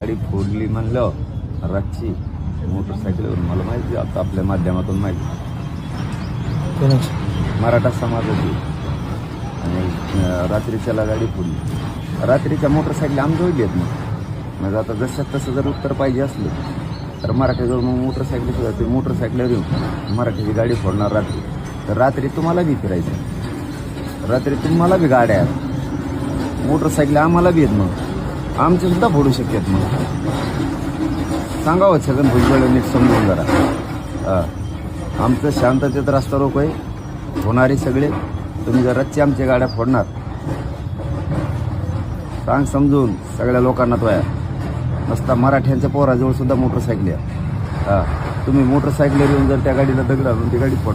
गाडी फोडली म्हणलं रातची मोटरसायकलवर. मला माहिती आता आपल्या माध्यमातून माहिती मराठा समाजाची आणि रात्रीच्याला गाडी फोडली. रात्रीच्या मोटरसायकल आमजवळ येत नाही. म्हणजे आता जसं तसं जर उत्तर पाहिजे असलं तर मराठीजवळ मग मोटरसायकल सुद्धा ते मोटरसायकलवर येऊन मराठीची गाडी फोडणार रात्री. तर रात्री तुम्हाला बी फिरायचं, रात्री तुम्हाला बी गाड्या आहेत, मोटरसायकल आम्हाला बी येत. मग आमचे सुद्धा फोडू शकतात. मग सांगावं छगन भुजबळ नीट समजून जरा. आमचं शांततेत रस्ता रोको आहे होणारे सगळे. तुम्ही जर रातची आमच्या गाड्या फोडणार सांग समजून सगळ्या लोकांना. तो नसता मराठ्यांच्या पोराजवळ सुद्धा मोटरसायकल आहे. तुम्ही मोटरसायकलवर येऊन जर त्या गाडीला दगड आणून ती गाडी फोडणार